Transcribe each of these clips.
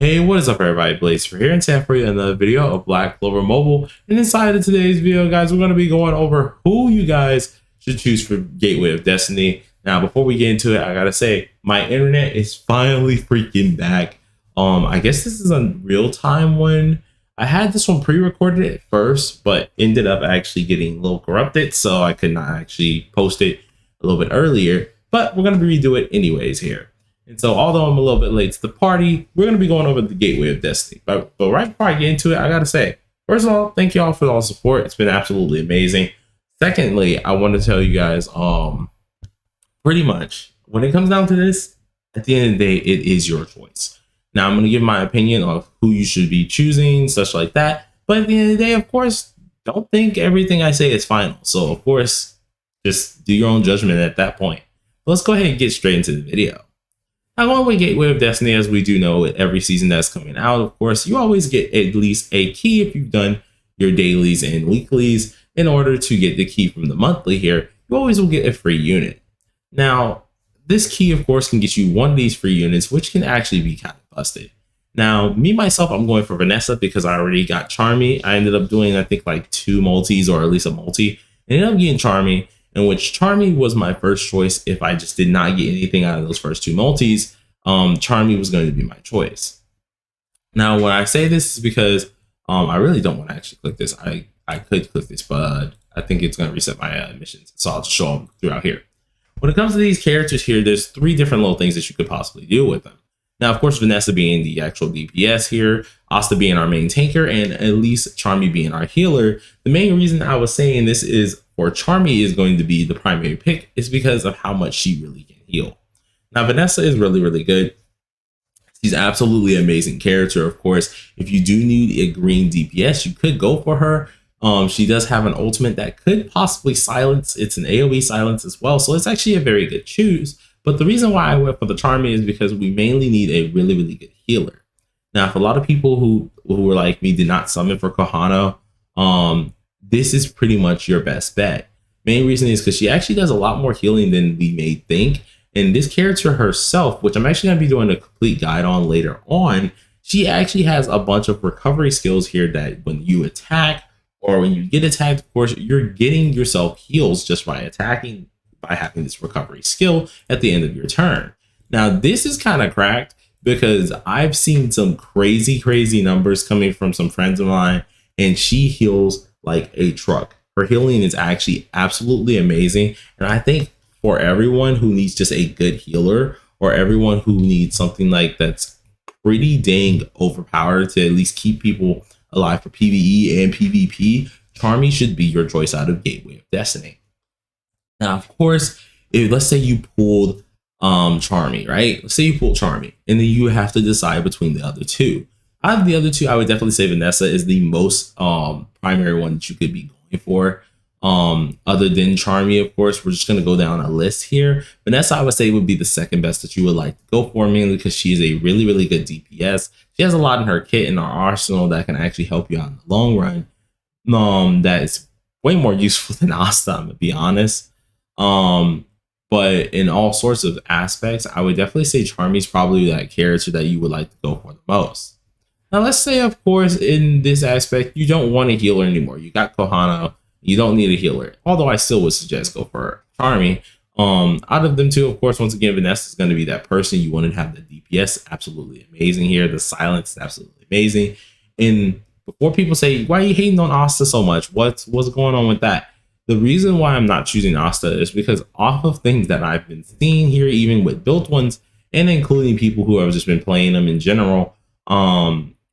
Hey, what is up everybody, Blaze for here and today for you another video of BlackCloverMobile. And inside of today's video, guys, we're going to be going over who you guys should choose for Gateway of Destiny. Now, before we get into it, I gotta say, my internet is finally freaking back. I guess this is a real-time one. I had this one pre-recorded at first, but ended up actually getting a little corrupted, so I could not actually post it a little bit earlier. But we're going to redo it anyways here. And so, although I'm a little bit late to the party, we're going to be going over the Gateway of Destiny. But right before I get into it, I got to say, first of all, thank you all for all the support. It's been absolutely amazing. Secondly, I want to tell you guys, pretty much, when it comes down to this, at the end of the day, it is your choice. Now, I'm going to give my opinion of who you should be choosing, such like that. But at the end of the day, of course, don't think everything I say is final. So, of course, just do your own judgment at that point. Let's go ahead and get straight into the video. Now, going with Gateway of Destiny, as we do know, with every season that's coming out, of course, you always get at least a key if you've done your dailies and weeklies. In order to get the key from the monthly here, you always will get a free unit. Now, this key, of course, can get you one of these free units, which can actually be kind of busted. Now, me, myself, I'm going for Vanessa because I already got Charmy. I ended up doing, I think, like 2 multis or at least a multi. I ended up getting Charmy, in which Charmy was my first choice. If I just did not get anything out of those first 2 multis, Charmy was going to be my choice. Now, when I say this is because I really don't want to actually click this. I could click this, but I think it's going to reset my missions. So I'll just show them throughout here. When it comes to these characters here, there's 3 different little things that you could possibly do with them. Now, of course, Vanessa being the actual DPS here, Asta being our main tanker, and at least Charmy being our healer. The main reason I was saying this is for Charmy is going to be the primary pick is because of how much she really can heal. Now, Vanessa is really, really good. She's absolutely amazing character. Of course, if you do need a green DPS, you could go for her. She does have an ultimate that could possibly silence. It's an AoE silence as well. So it's actually a very good choose. But the reason why I went for the Charmy is because we mainly need a really, really good healer. Now, if a lot of people who were like me did not summon for Kahana, this is pretty much your best bet. Main reason is because she actually does a lot more healing than we may think. And this character herself, which I'm actually going to be doing a complete guide on later on, she actually has a bunch of recovery skills here that when you attack or when you get attacked, of course, you're getting yourself heals just by attacking, by having this recovery skill at the end of your turn. Now, this is kind of cracked because I've seen some crazy numbers coming from some friends of mine, and she heals like a truck. Her healing is actually absolutely amazing. And I think for everyone who needs just a good healer, or everyone who needs something like that's pretty dang overpowered to at least keep people alive for PvE and PvP, Charmy should be your choice out of Gateway of Destiny. Now, of course, if let's say you pulled Charmy, right? Let's say you pulled Charmy, and then you have to decide between the other 2. Out of the other 2, I would definitely say Vanessa is the most primary one that you could be going for. Other than Charmy, of course, we're just going to go down a list here. Vanessa, I would say, would be the second best that you would like to go for, mainly because she is a really, really good DPS. She has a lot in her kit and her arsenal that can actually help you out in the long run. That is way more useful than Asta, I'm going to be honest. But in all sorts of aspects, I would definitely say Charmy's probably that character that you would like to go for the most. Now, let's say, of course, in this aspect, you don't want a healer anymore. You got Kohana. You don't need a healer. Although I still would suggest go for Charmy. Out of them 2, of course, once again, Vanessa is going to be that person. You want to have the DPS. Absolutely amazing here. The silence is absolutely amazing. And before people say, why are you hating on Asta so much? What's going on with that? The reason why I'm not choosing Asta is because off of things that I've been seeing here, even with built ones, and including people who have just been playing them in general,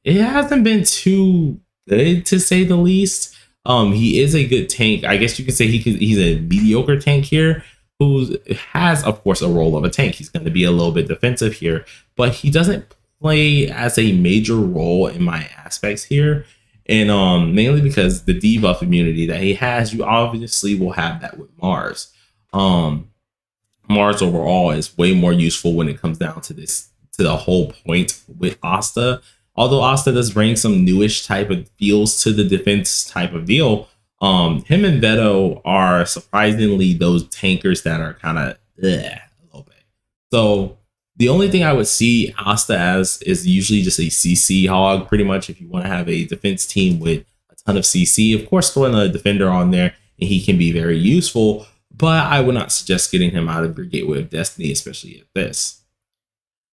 it hasn't been too good, to say the least. He is a good tank. I guess you could say he's a mediocre tank here who has, of course, a role of a tank. He's going to be a little bit defensive here, but he doesn't play as a major role in my aspects here. And mainly because the debuff immunity that he has, you obviously will have that with Mars. Mars overall is way more useful when it comes down to this, to the whole point with Asta. Although Asta does bring some newish type of feels to the defense type of deal, him and Veto are surprisingly those tankers that are kind of a little bit. So The only thing I would see Asta as is usually just a CC hog, pretty much. If you want to have a defense team with a ton of CC, of course, throwing a defender on there and he can be very useful, but I would not suggest getting him out of your Gateway of Destiny, especially at this.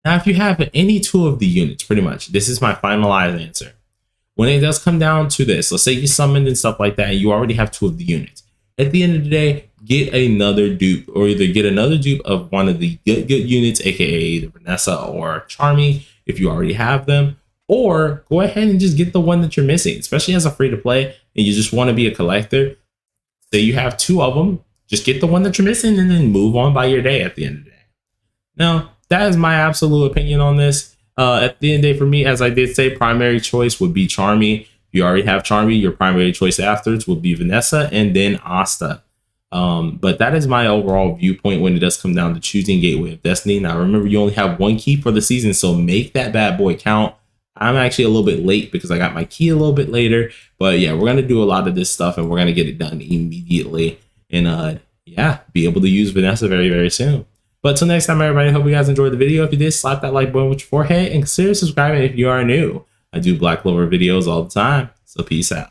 Now, if you have any two of the units, pretty much, this is my finalized answer. When it does come down to this, let's say you summoned and stuff like that, and you already have two of the units. At the end of the day, get another dupe, or either get another dupe of one of the good units, aka the Vanessa or Charmy, if you already have them, or go ahead and just get the one that you're missing, especially as a free to play and you just want to be a collector. Say you have two of them, just get the one that you're missing and then move on by your day at the end of the day. Now, that is my absolute opinion on this. At the end of the day, for me, as I did say, primary choice would be Charmy. If you already have Charmy, your primary choice afterwards will be Vanessa and then Asta. But that is my overall viewpoint when it does come down to choosing Gateway of Destiny. Now, remember, you only have one key for the season, so make that bad boy count. I'm actually a little bit late because I got my key a little bit later. But yeah, we're going to do a lot of this stuff and we're going to get it done immediately. And yeah, be able to use Vanessa very, very soon. But till next time, everybody, hope you guys enjoyed the video. If you did, slap that like button with your forehead and consider subscribing if you are new. I do Black Clover videos all the time, so peace out.